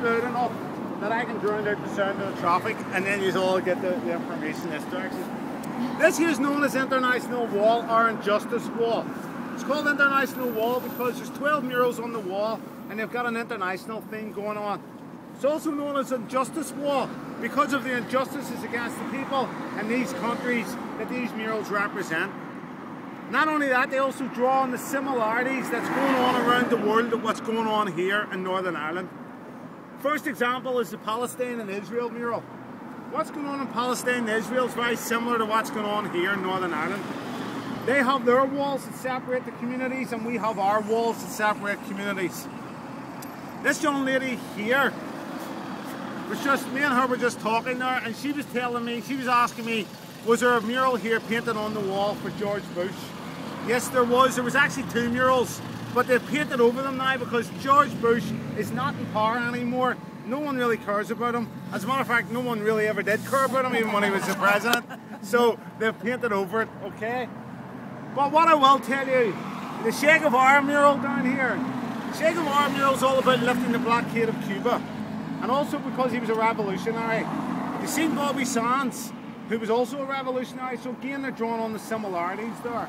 loud enough that I can drown out the sound of the traffic, and then you all get the information this direction. This here is known as International Wall or Injustice Wall. It's called International Wall because there's 12 murals on the wall and they've got an international thing going on. It's also known as Injustice Wall because of the injustices against the people in these countries that these murals represent. Not only that, they also draw on the similarities that's going on around the world of what's going on here in Northern Ireland. First example is the Palestine and Israel mural. What's going on in Palestine and Israel is very similar to what's going on here in Northern Ireland. They have their walls that separate the communities and we have our walls that separate communities. This young lady here, me and her were just talking there, and she was telling me, she was asking me, was there a mural here painted on the wall for George Bush? Yes, there was. There was actually 2 murals, but they've painted over them now because George Bush is not in power anymore. No one really cares about him. As a matter of fact, no one really ever did care about him, even when he was the president. So they've painted over it, okay? But what I will tell you, the Che Guevara mural down here, the Che Guevara mural is all about lifting the blockade of Cuba. And also because he was a revolutionary. You've seen Bobby Sands, who was also a revolutionary, so again they're drawing on the similarities there.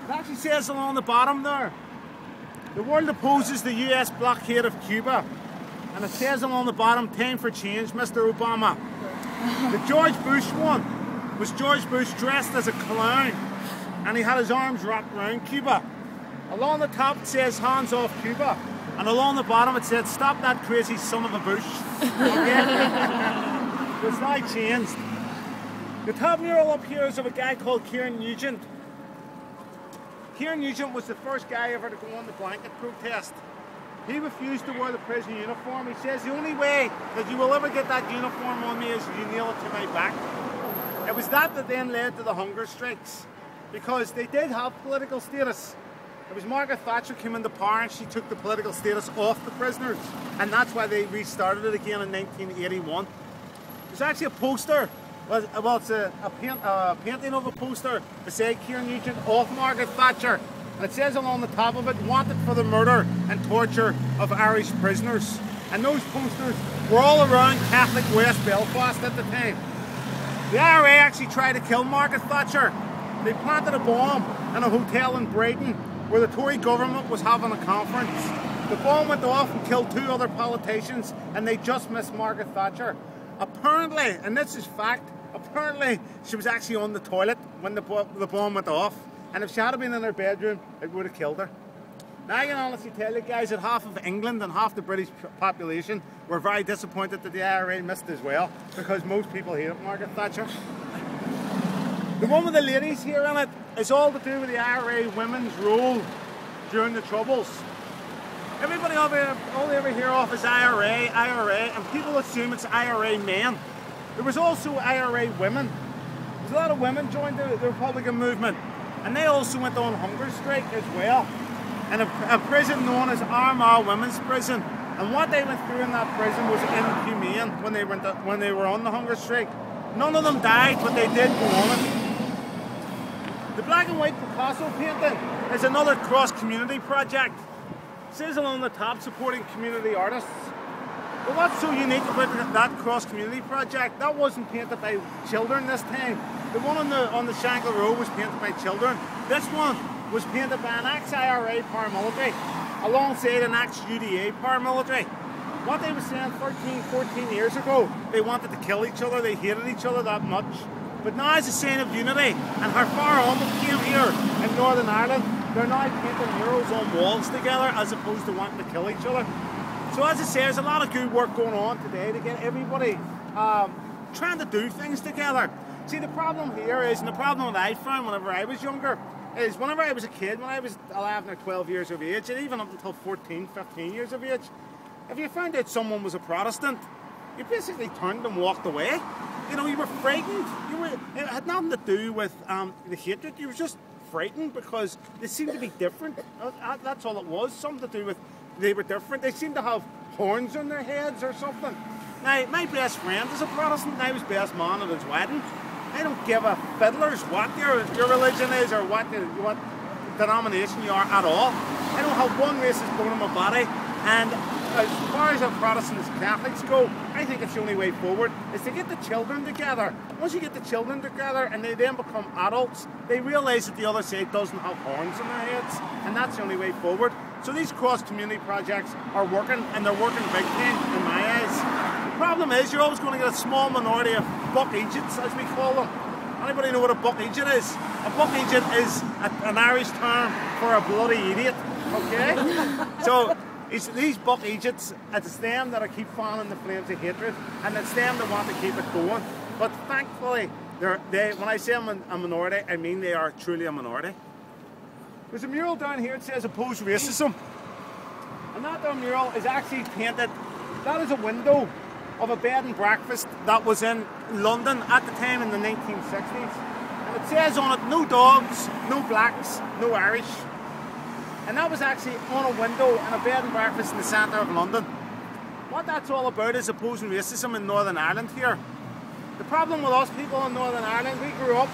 It actually says along the bottom there, the world opposes the US blockade of Cuba. And it says along the bottom, time for change, Mr. Obama. The George Bush one was George Bush dressed as a clown and he had his arms wrapped around Cuba. Along the top it says, hands off Cuba. And along the bottom it said, stop that crazy son of a Bush. Okay? It's now changed. The top mural up here is of a guy called Kieran Nugent. Kieran Nugent was the first guy ever to go on the blanket protest. He refused to wear the prison uniform. He says the only way that you will ever get that uniform on me is if you nail it to my back. It was that then led to the hunger strikes because they did have political status. It was Margaret Thatcher came into power and she took the political status off the prisoners, and that's why they restarted it again in 1981. There's actually a poster. Well, it's a painting of a poster beside Kieran Nugent of Margaret Thatcher. And it says along the top of it, wanted for the murder and torture of Irish prisoners. And those posters were all around Catholic West Belfast at the time. The IRA actually tried to kill Margaret Thatcher. They planted a bomb in a hotel in Brighton where the Tory government was having a conference. The bomb went off and killed 2 other politicians, and they just missed Margaret Thatcher. Apparently, and this is fact, apparently she was actually on the toilet when the bomb went off. And if she had been in her bedroom, it would have killed her. Now I can honestly tell you guys that half of England and half the British population were very disappointed that the IRA missed as well, because most people hated Margaret Thatcher. The one with the ladies here in it is all to do with the IRA women's role during the Troubles. Everybody all they ever hear of is IRA, and people assume it's IRA men. There was also IRA women. There's a lot of women joined the Republican movement, and they also went on hunger strike as well. In a prison known as Armagh Women's Prison. And what they went through in that prison was inhumane when they were on the hunger strike. None of them died, but they did go on it. The black and white Picasso painting is another cross-community project. It says along the top, supporting community artists. But what's so unique about that cross-community project, that wasn't painted by children this time. The one on the Shankill Road was painted by children. This one was painted by an ex-IRA paramilitary alongside an ex-UDA paramilitary. What they were saying 13, 14 years ago, they wanted to kill each other, they hated each other that much. But now as a sign of unity, and how far on we came here in Northern Ireland, they're now painting murals on walls together as opposed to wanting to kill each other. So as I say, there's a lot of good work going on today to get everybody trying to do things together. See, the problem here is, and the problem that I found whenever I was younger, is whenever I was a kid, when I was 11 or 12 years of age, and even up until 14, 15 years of age, if you found out someone was a Protestant, you basically turned and walked away. You know, you were frightened. It had nothing to do with the hatred. You were just frightened because they seemed to be different. That's all it was. Something to do with they were different. They seemed to have horns on their heads or something. Now, my best friend is a Protestant, and I was best man at his wedding. I don't give a fiddler's what your religion is or what denomination you are at all. I don't have one racist bone in my body. And as far as our Protestants and Catholics go, I think it's the only way forward is to get the children together. Once you get the children together and they then become adults, they realise that the other side doesn't have horns in their heads, and that's the only way forward. So these cross-community projects are working, and they're working big time in my eyes. The problem is you're always going to get a small minority of buck Egypts, as we call them. Anybody know what a buck Egypt is? A buck Egypt is an Irish term for a bloody idiot, okay? So these buck Egypts, it's them that keep fanning the flames of hatred, and it's them that want to keep it going. But thankfully, when I say I'm a minority, I mean they are truly a minority. There's a mural down here that says oppose racism. And that mural is actually painted, that is a window of a bed and breakfast that was in London at the time in the 1960s. And it says on it, no dogs, no blacks, no Irish. And that was actually on a window in a bed and breakfast in the centre of London. What that's all about is opposing racism in Northern Ireland here. The problem with us people in Northern Ireland, we grew up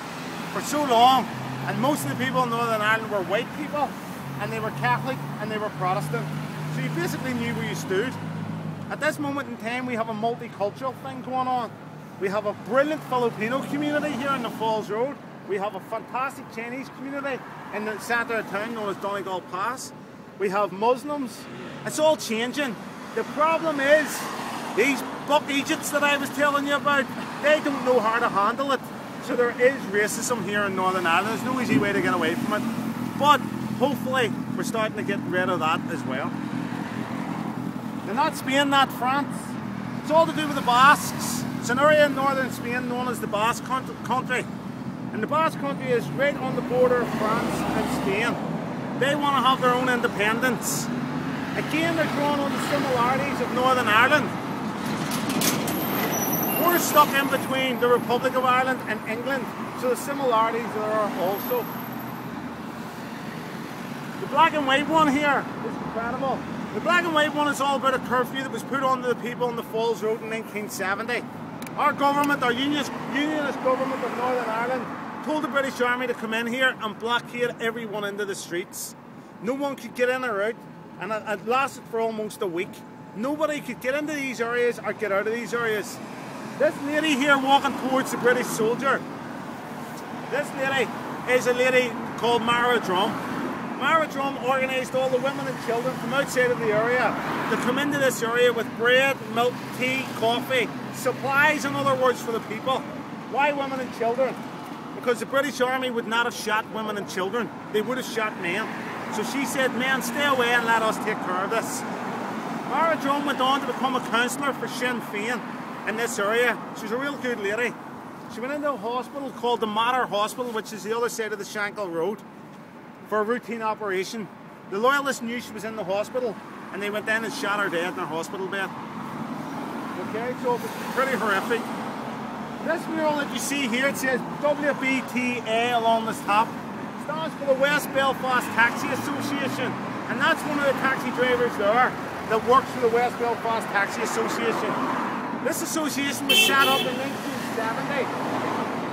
for so long, and most of the people in Northern Ireland were white people, and they were Catholic and they were Protestant. So you basically knew where you stood. At this moment in time, we have a multicultural thing going on. We have a brilliant Filipino community here in the Falls Road. We have a fantastic Chinese community in the centre of town known as Donegal Pass. We have Muslims. It's all changing. The problem is, these buck Egypts that I was telling you about, they don't know how to handle it. So there is racism here in Northern Ireland. There's no easy way to get away from it. But hopefully, we're starting to get rid of that as well. They're not Spain, not France. It's all to do with the Basques. It's an area in northern Spain known as the Basque Country. And the Basque Country is right on the border of France and Spain. They want to have their own independence. Again, they're drawing on the similarities of Northern Ireland. We're stuck in between the Republic of Ireland and England, so the similarities there are also. The black and white one here is incredible. The black and white one is all about a curfew that was put on to the people on the Falls Road in 1970. Our government, our unionist government of Northern Ireland, told the British Army to come in here and blockade everyone into the streets. No one could get in or out, and it lasted for almost a week. Nobody could get into these areas or get out of these areas. This lady here walking towards the British soldier, this lady is a lady called Mara Drum. Mara Drum organised all the women and children from outside of the area to come into this area with bread, milk, tea, coffee, supplies in other words for the people. Why women and children? Because the British Army would not have shot women and children. They would have shot men. So she said, men, stay away and let us take care of this. Mara Drum went on to become a councillor for Sinn Féin in this area. She was a real good lady. She went into a hospital called the Mater Hospital, which is the other side of the Shankill Road, for a routine operation. The loyalists knew she was in the hospital, and they went in and shot her dead in her hospital bed. Okay, so it was pretty horrific. This mural that you see here, it says WBTA along the top. It stands for the West Belfast Taxi Association, and that's one of the taxi drivers there that works for the West Belfast Taxi Association. This association was set up in 1970. It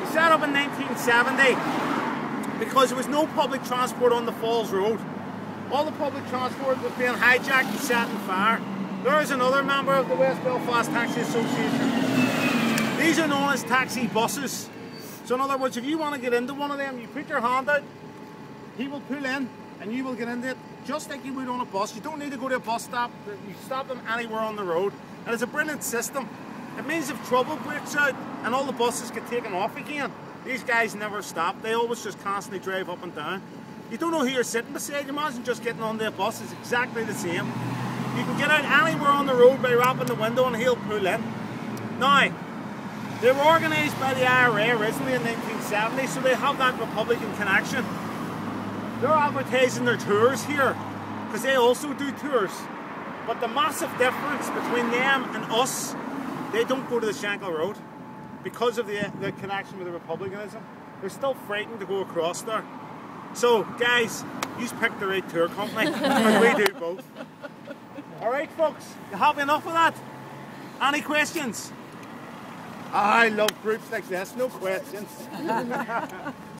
was set up in 1970 because there was no public transport on the Falls Road. All the public transport was being hijacked and set on fire. There is another member of the West Belfast Taxi Association. These are known as taxi buses. So in other words, if you want to get into one of them, you put your hand out, he will pull in and you will get into it just like you would on a bus. You don't need to go to a bus stop. You stop them anywhere on the road. And it's a brilliant system. It means if trouble breaks out and all the buses get taken off again, these guys never stop. They always just constantly drive up and down. You don't know who you're sitting beside. Imagine just getting on their bus. It's exactly the same. You can get out anywhere on the road by rapping the window and he'll pull in. Now, they were organised by the IRA originally in 1970, so they have that Republican connection. They're advertising their tours here because they also do tours. But the massive difference between them and us, they don't go to the Shankill Road because of the connection with the Republicanism. They're still frightened to go across there. So, guys, you picked the right tour company, and we do both. Alright, folks, you happy enough with that? Any questions? I love groups like this, no questions.